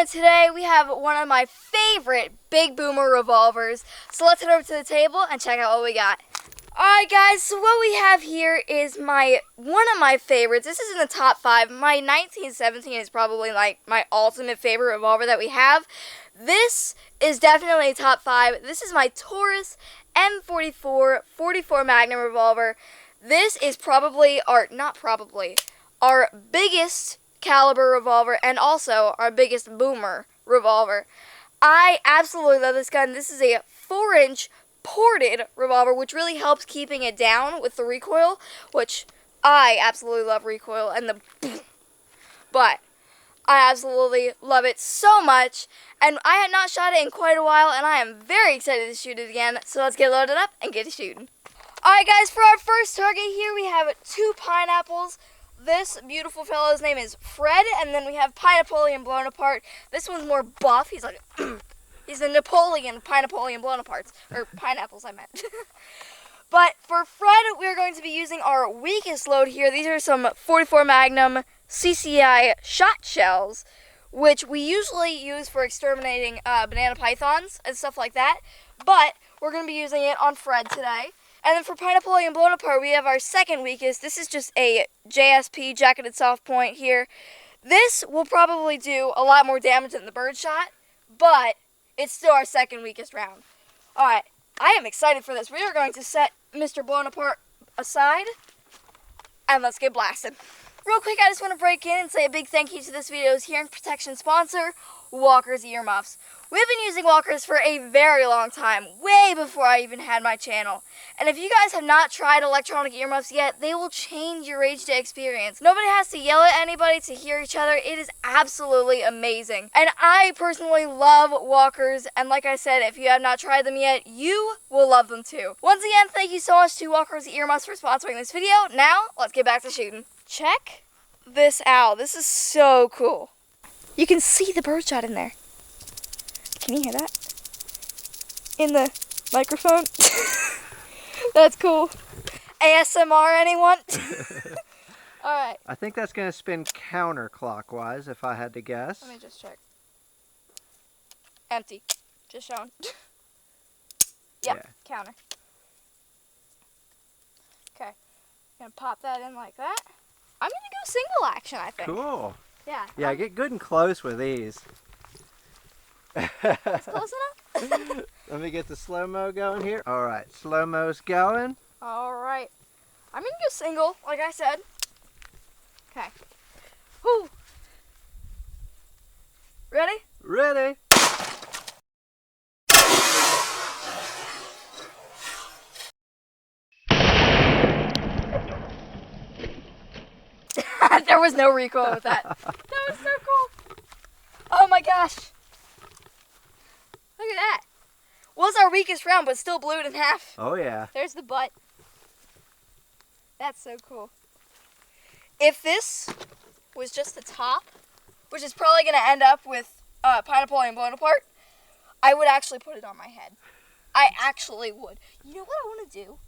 and today we have one of my favorite big boomer revolvers. So let's head over to the table and check out what we got. Alright guys, so what we have here is one of my favorites. This is in the top 5. My 1917 is probably like my ultimate favorite revolver that we have. This is definitely top 5. This is my Taurus M44 44 Magnum revolver. This is probably, or not probably, our biggest caliber revolver and also our biggest boomer revolver. I absolutely love this gun. This is a 4-inch ported revolver, which really helps keeping it down with the recoil, which I absolutely love recoil and but I absolutely love it so much, and I had not shot it in quite a while, and I am very excited to shoot it again. So let's get loaded up and get shooting. Alright guys, for our first target here we have 2 pineapples. This beautiful fellow's name is Fred, and then we have Pineapolian blown apart. This one's more buff. He's like he's a Napoleon, Pineapolian blown aparts, or pineapples I meant. But for Fred, we're going to be using our weakest load here. These are some 44 Magnum CCI shot shells, which we usually use for exterminating banana pythons and stuff like that. But we're going to be using it on Fred today. And then for Pineapolian blown apart, we have our second weakest. This is just a JSP, jacketed soft point here. This will probably do a lot more damage than the birdshot, but it's still our second weakest round. Alright, I am excited for this. We are going to set Mr. Blown Apart aside, and let's get blasted. Real quick, I just want to break in and say a big thank you to this video's hearing protection sponsor, Walker's Earmuffs. We've been using Walker's for a very long time, way before I even had my channel. And if you guys have not tried electronic earmuffs yet, they will change your HD experience. Nobody has to yell at anybody to hear each other. It is absolutely amazing. And I personally love Walker's, and like I said, if you have not tried them yet, you will love them too. Once again, thank you so much to Walker's Earmuffs for sponsoring this video. Now, let's get back to shooting. Check this out. This is so cool. You can see the birdshot in there. Can you hear that? In the microphone? That's cool. ASMR, anyone? Alright. I think that's going to spin counterclockwise, if I had to guess. Let me just check. Empty. Just showing. Yep, yeah. Counter. Okay. Gonna pop that in like that. I'm gonna go single action, I think. Cool. Yeah. Yeah, get good and close with these. That's close enough? Let me get the slow-mo going here. Alright, slow-mo's going. Alright. I'm gonna go single, like I said. Okay. Whoo! Ready? Ready. There was no recoil with that. That was so cool. Oh my gosh. Look at that. Was our weakest round, but still blew it in half. Oh yeah. There's the butt. That's so cool. If this was just the top, which is probably going to end up with Pineapolian blown apart, I would actually put it on my head. I actually would. You know what I want to do?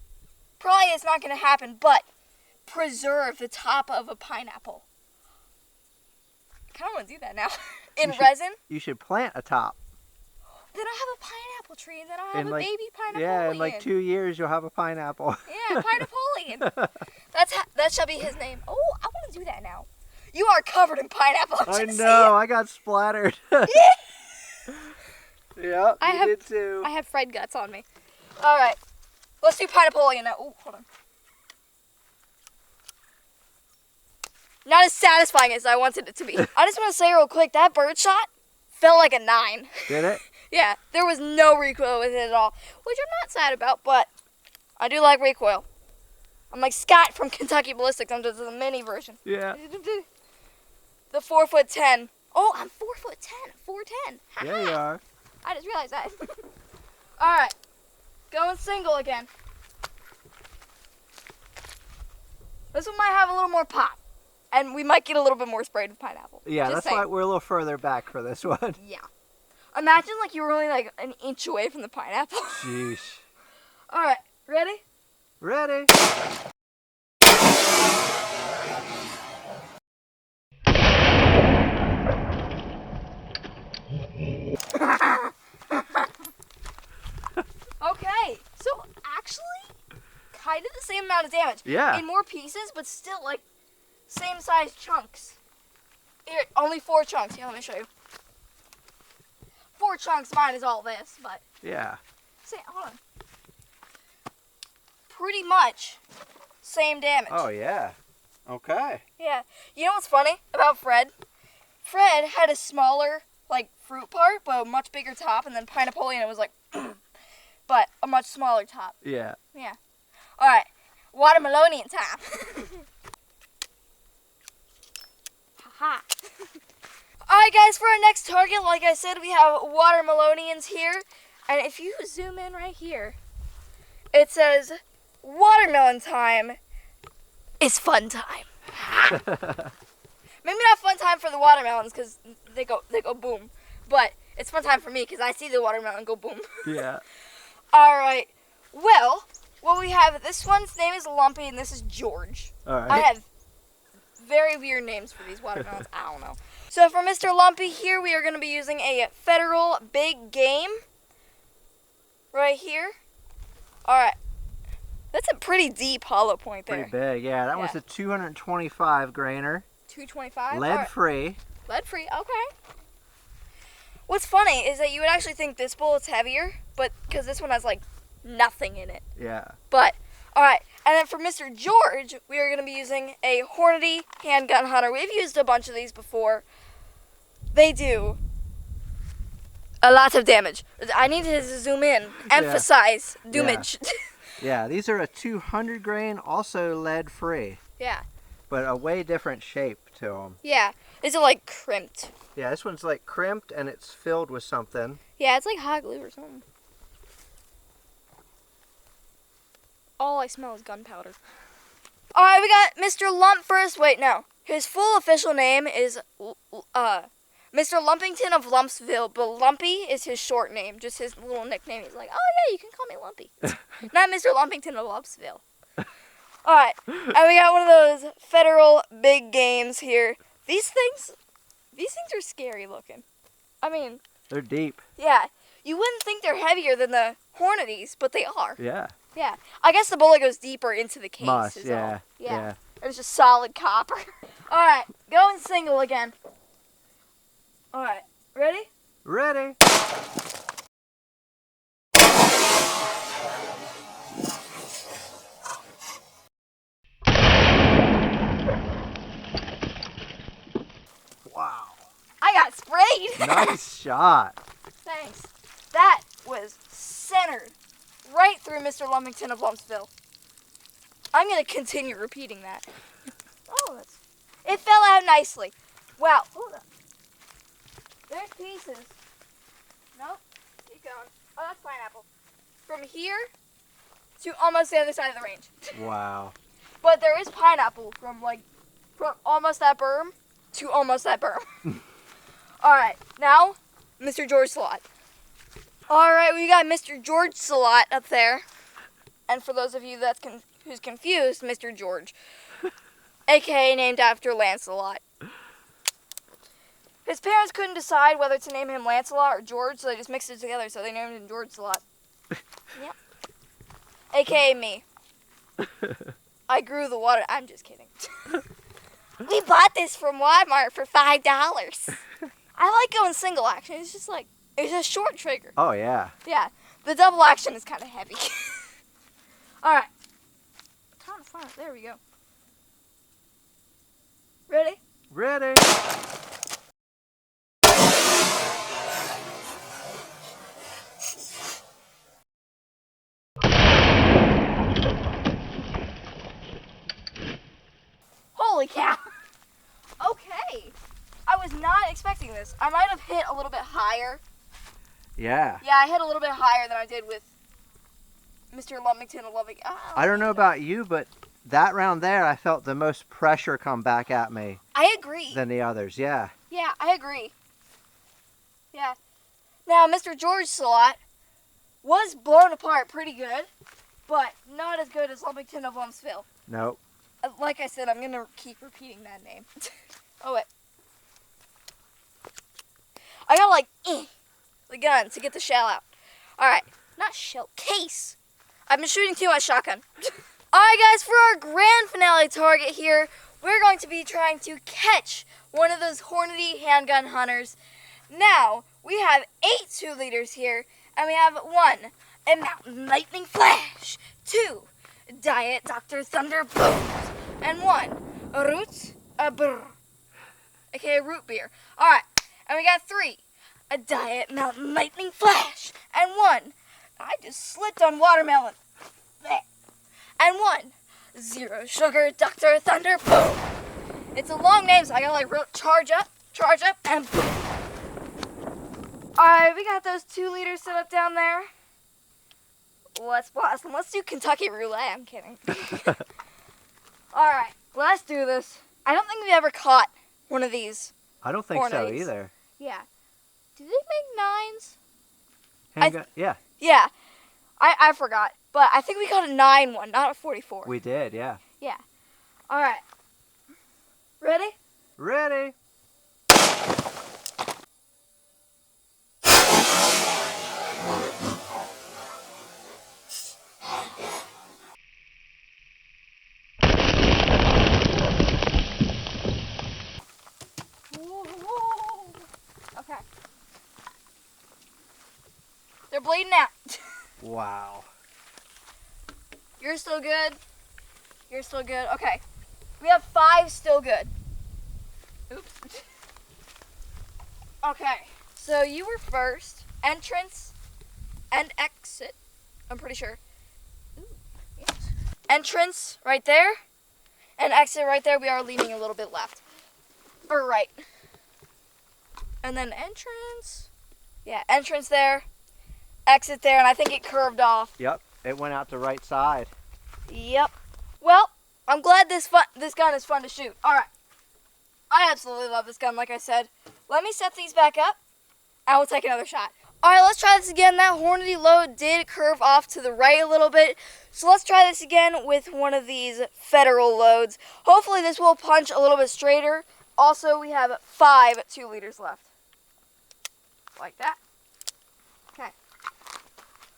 Probably it's not going to happen, but preserve the top of a pineapple. I kind of want to do that now. In resin. You should plant a top. Then I'll have a pineapple tree, and then I'll have a baby pineapple. Yeah, in like 2 years you'll have a pineapple. Yeah, Pineapolian. That shall be his name. Oh, I want to do that now. You are covered in pineapple. I know, I got splattered. Yeah. Yep, you did too. I have Fred guts on me. All right, let's do Pineapolian now. Oh, hold on. Not as satisfying as I wanted it to be. I just want to say real quick, that birdshot felt like a 9. Did it? Yeah, there was no recoil with it at all, which I'm not sad about, but I do like recoil. I'm like Scott from Kentucky Ballistics. I'm just the mini version. Yeah. The 4'10". Oh, I'm 4'10". 4'10". Yeah, you are. I just realized that. All right, going single again. This one might have a little more pop. And we might get a little bit more sprayed with pineapple. Yeah, that's why we're a little further back for this one. Yeah. Imagine like you were only like an inch away from the pineapple. Sheesh. All right, ready? Ready. the same amount of damage. Yeah. In more pieces, but still, like, same size chunks. Here, only 4 chunks. Here, let me show you. 4 chunks, mine is all this, but... Yeah. Hold on. Pretty much same damage. Oh, yeah. Okay. Yeah. You know what's funny about Fred? Fred had a smaller, like, fruit part, but a much bigger top, and then Pineapolian, it was like, but a much smaller top. Yeah. Yeah. All right. Watermelonian top. Haha. All right, guys, for our next target, like I said, we have watermelonians here. And if you zoom in right here, it says, watermelon time is fun time. Maybe not fun time for the watermelons because they go boom. But it's fun time for me because I see the watermelon go boom. Yeah. All right. Well, what we have, this one's name is Lumpy and this is George. All right. I have very weird names for these watermelons. I don't know. So for Mr. Lumpy here, we are going to be using a Federal Big Game right here. All right. That's a pretty deep hollow point there. Pretty big, yeah. That was a 225 grainer. 225? Lead free. Lead free, okay. What's funny is that you would actually think this bullet's heavier, but because this one has like nothing in it. Yeah. But, alright, and then for Mr. George, we are going to be using a Hornady Handgun Hunter. We've used a bunch of these before. They do a lot of damage. I need to zoom in, emphasize damage. Yeah, these are a 200 grain, also lead free. Yeah. But a way different shape to them. Yeah, these are like crimped. Yeah, this one's like crimped and it's filled with something. Yeah, it's like hot glue or something. All I smell is gunpowder. Alright, we got Mr. Lump first. Wait, no. His full official name is Mr. Lumpington of Lumpsville, but Lumpy is his short name, just his little nickname. He's like, oh yeah, you can call me Lumpy. Not Mr. Lumpington of Lumpsville. Alright, and we got one of those Federal Big Games here. These things are scary looking. I mean... They're deep. Yeah, you wouldn't think they're heavier than the Hornadies, but they are. Yeah. Yeah, I guess the bullet goes deeper into the case. Must, is yeah. all. Yeah. It's just solid copper. Alright, going single again. Alright, ready? Ready. Wow. I got sprayed. Nice shot. Thanks. That was centered right through Mr. Lumpington of Lumpsville. I'm going to continue repeating that. Oh, it fell out nicely. Wow. Hold up. There's pieces. Nope. Keep going. Oh, that's pineapple. From here to almost the other side of the range. Wow. But there is pineapple from almost that berm to almost that berm. All right. Now, Mr. George Slot. All right, we got Mr. George Slot up there. And for those of you who's confused, Mr. George, a.k.a. named after Lancelot. His parents couldn't decide whether to name him Lancelot or George, so they just mixed it together, so they named him George Slot. Yep. A.k.a. me. I grew the water. I'm just kidding. We bought this from Walmart for $5. I like going single action. It's just like, it's a short trigger. Oh, yeah. Yeah. The double action is kind of heavy. All right. Time to fire. There we go. Ready? Ready. Holy cow. Okay. I was not expecting this. I might have hit a little bit higher. Yeah. Yeah, I hit a little bit higher than I did with Mr. Lumpington of Lumpington. I don't know about you, but that round there, I felt the most pressure come back at me I agree. than the others. Yeah. Yeah, I agree. Yeah. Now, Mr. George Slot was blown apart pretty good, but not as good as Lumpington of Lumpsville. Nope. Like I said, I'm going to keep repeating that name. Oh, wait. I got the gun to get the shell out. All right. Not shell, case. I've been shooting too much shotgun. Alright guys, for our grand finale target here, we're going to be trying to catch one of those Hornady handgun hunters. Now, we have 8 2-liters here, and we have 1, a Mountain Lightning Flash, 2, Diet Dr. Thunder Blows, and 1, a Root, a Brr, aka root beer. Alright, and we got 3, a Diet Mountain Lightning Flash, and 1, I just slipped on watermelon, and 1, Zero Sugar Dr. Thunder Boom. It's a long name, so I gotta like charge up, and boom. Alright, we got those 2-liters set up down there. Let's blast them. Let's do Kentucky Roulette. I'm kidding. Alright, let's do this. I don't think we've ever caught one of these. I don't think so Hornadies. either. Yeah. Do they make 9s? Handgun, yeah. Yeah. I forgot. But I think we caught a 9 one, not a 44. We did, yeah. Yeah. Alright. Ready? Ready. Okay. They're bleeding out. Wow. You're still good. You're still good. Okay. We have 5 still good. Oops. Okay. So you were first. Entrance and exit. I'm pretty sure. Ooh, yes. Entrance right there. And exit right there. We are leaning a little bit left. Or right. And then entrance. Yeah, entrance there. Exit there. And I think it curved off. Yep, it went out the right side. Yep. Well, I'm glad this gun is fun to shoot. All right. I absolutely love this gun, like I said. Let me set these back up, and we'll take another shot. All right, let's try this again. That Hornady load did curve off to the right a little bit, so let's try this again with one of these Federal loads. Hopefully this will punch a little bit straighter. Also, we have 5 2-liters left. Like that. Okay.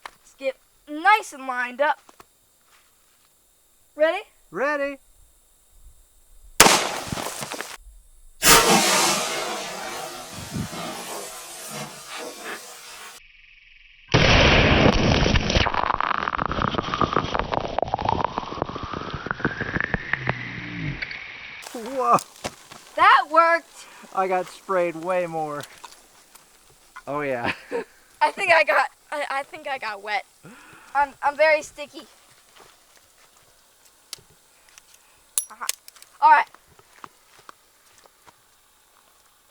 Let's get nice and lined up. Ready? Ready. Whoa. That worked. I got sprayed way more. Oh yeah. I think I got wet. I'm very sticky. All right.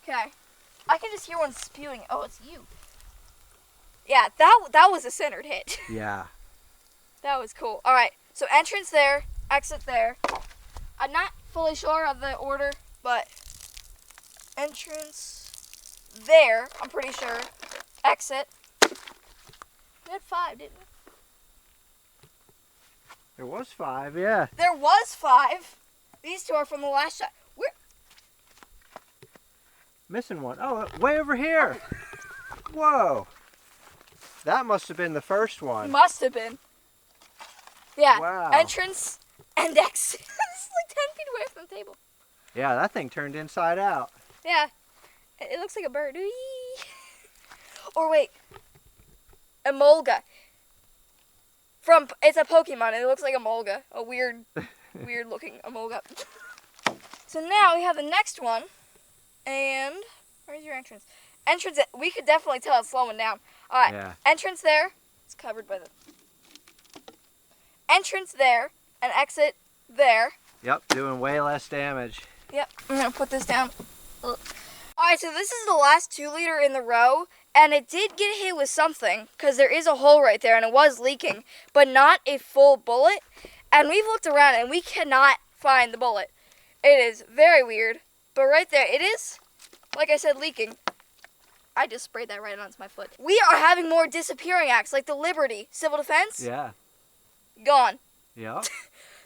Okay. I can just hear one spewing. Oh, it's you. Yeah, that was a centered hit. Yeah. That was cool. All right. So entrance there, exit there. I'm not fully sure of the order, but entrance there, I'm pretty sure. Exit. We had 5, didn't we? There was 5, yeah. There was 5. These 2 are from the last shot. We're Missing one. Oh, way over here. Whoa. That must have been the first one. must have been. Yeah. Wow. Entrance and exit. This is like 10 feet away from the table. Yeah, that thing turned inside out. Yeah. It looks like a bird. Whee! Or wait. Emolga. It's a Pokemon. It looks like a Emolga. A weird looking Emolga. So now we have the next one. And where's your entrance? Entrance, we could definitely tell it's slowing down. All right. Yeah. Entrance there. It's covered by the entrance there and exit there. Yep, doing way less damage. Yep, I'm gonna put this down. Ugh. All right, so this is the last 2-liter in the row, and it did get hit with something because there is a hole right there and it was leaking, but not a full bullet. And we've looked around and we cannot find the bullet. It is very weird, but right there it is, like I said, leaking. I just sprayed that right onto my foot. We are having more disappearing acts, like the Liberty Civil Defense. Yeah. Gone. Yep.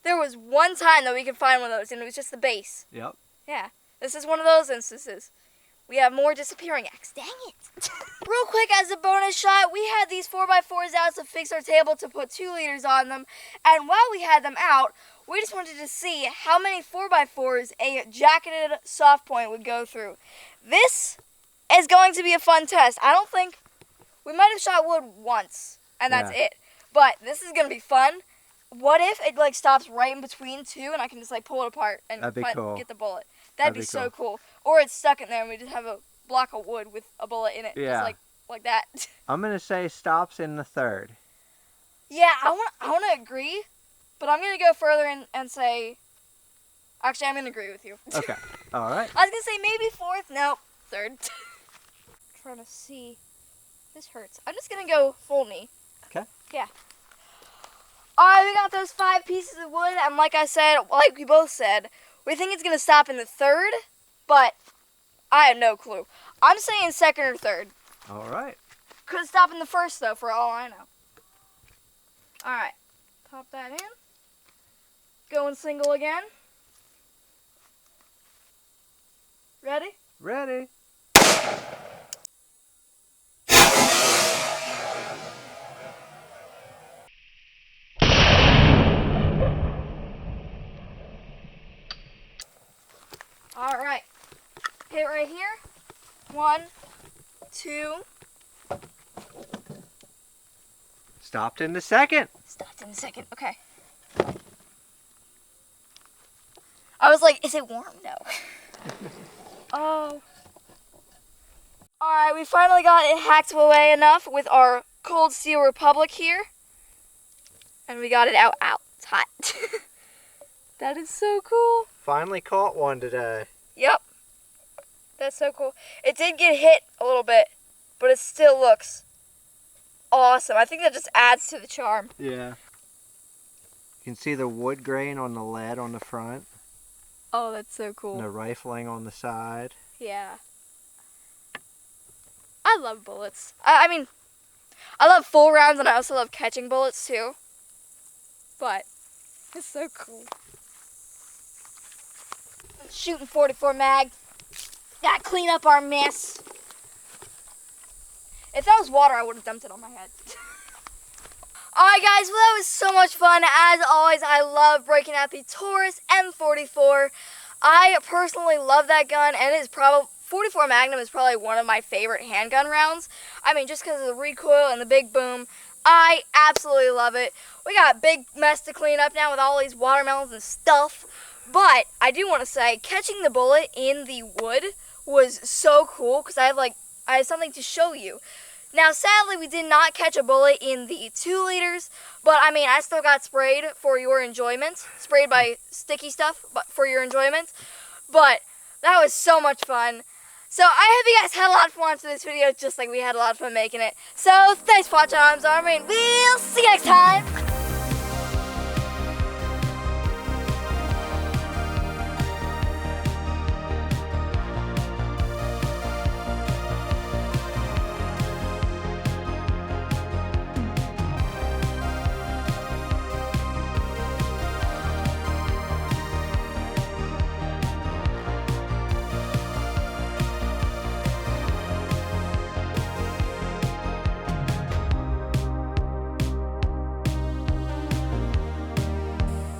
There was one time that we could find one of those, and it was just the base. Yep. Yeah. This is one of those instances. we have more disappearing acts. Dang it. Real quick, as a bonus shot, we had these 4x4s out to fix our table to put 2 liters on them. And while we had them out, we just wanted to see how many 4x4s a jacketed soft point would go through. This is going to be a fun test. I don't think, we might have shot wood once, and that's it. But this is going to be fun. What if it like stops right in between two and I can just like pull it apart and get the bullet? That'd be so cool. Or it's stuck in there and we just have a block of wood with a bullet in it. Yeah. Just like that. I'm going to say stops in the third. Yeah, I want to agree, but I'm going to go further and say, actually, I'm going to agree with you. Okay. All right. I was going to say maybe fourth. No, third. Trying to see. This hurts. I'm just going to go full knee. Okay. Yeah. Alright, we got those 5 pieces of wood, and like I said, like we both said, we think it's going to stop in the third, but I have no clue. I'm saying second or third. All right. Could stop in the first, though, for all I know. Alright, pop that in. Going single again. Ready? Ready. Alright. Hit right here. 1, 2. Stopped in the second. Stopped in a second. Okay. I was like, is it warm? No. Oh. Alright, we finally got it hacked away enough with our Cold Steel Republic here. And we got it out. Ow, it's hot. That is so cool. Finally caught one today. Yep. That's so cool. It did get hit a little bit, but it still looks awesome. I think that just adds to the charm. Yeah. You can see the wood grain on the lead on the front. Oh, that's so cool. And the rifling on the side. Yeah. I love bullets. I mean, I love full rounds and I also love catching bullets too. But it's so cool. Shooting 44 mag. Gotta clean up our mess. If that was water, I would have dumped it on my head. Alright guys, well that was so much fun. As always, I love breaking out the Taurus M44. I personally love that gun, and it is probably 44 Magnum is probably one of my favorite handgun rounds. I mean, just because of the recoil and the big boom, I absolutely love it. We got a big mess to clean up now with all these watermelons and stuff. But I do want to say, catching the bullet in the wood was so cool because I had something to show you. Now, sadly, we did not catch a bullet in the 2 liters, but I mean, I still got sprayed for your enjoyment. Sprayed by sticky stuff, but for your enjoyment. But that was so much fun. So I hope you guys had a lot of fun watching this video, just like we had a lot of fun making it. So thanks for watching. I'm Army, and we'll see you next time.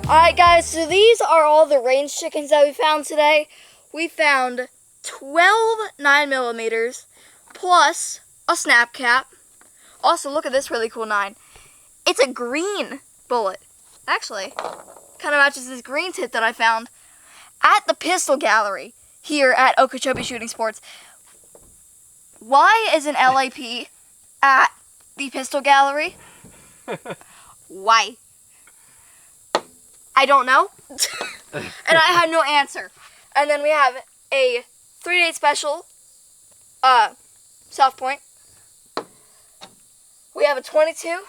Alright guys, so these are all the range chickens that we found today. We found 12 9mm plus a snap cap. Also, look at this really cool 9. It's a green bullet. Actually, kind of matches this green tip that I found at the pistol gallery here at Okeechobee Shooting Sports. Why is an LAP at the pistol gallery? Why? I don't know. And I had no answer. And then we have a 3-date special soft point. We have a 22,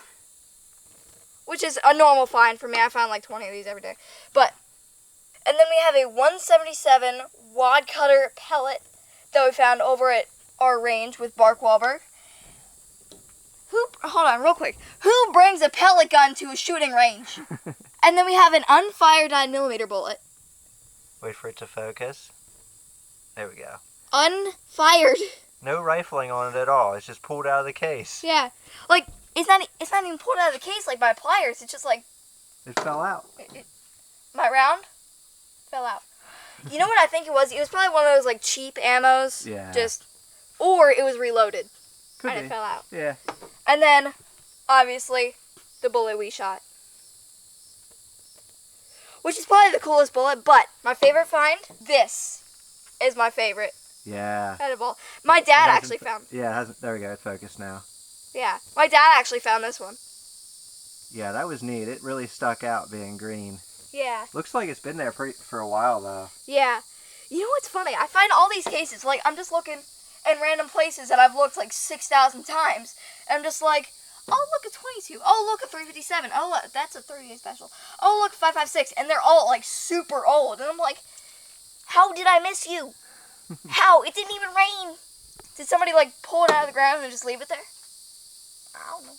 which is a normal find for me. I find like 20 of these every day. And then we have a 177 wad cutter pellet that we found over at our range with Bark Wahlberg. Hold on, real quick. Who brings a pellet gun to a shooting range? And then we have an unfired 9mm bullet. Wait for it to focus. There we go. unfired. No rifling on it at all. It's just pulled out of the case. Yeah, like it's not even pulled out of the case like by pliers. It's just like It fell out. my round fell out. You know what I think it was? It was probably one of those like cheap ammos. Yeah. Or it was reloaded. Could And be. it fell out. Yeah. And then, obviously, the bullet we shot. Which is probably the coolest bullet, but my favorite find, this is my favorite Yeah. out of all. My dad actually found. Yeah, it hasn't. There we go. It's focused now. Yeah, my dad actually found this one. Yeah, that was neat. It really stuck out being green. Yeah. Looks like it's been there for a while though. Yeah. You know what's funny? I find all these cases, like, I'm just looking in random places that I've looked like 6,000 times, and I'm just like, oh, look, a 22. Oh, look, a 357. Oh, look, that's a 38 special. Oh, look, 556. And they're all, like, super old. And I'm like, how did I miss you? How? It didn't even rain. Did somebody, like, pull it out of the ground and just leave it there? I don't know.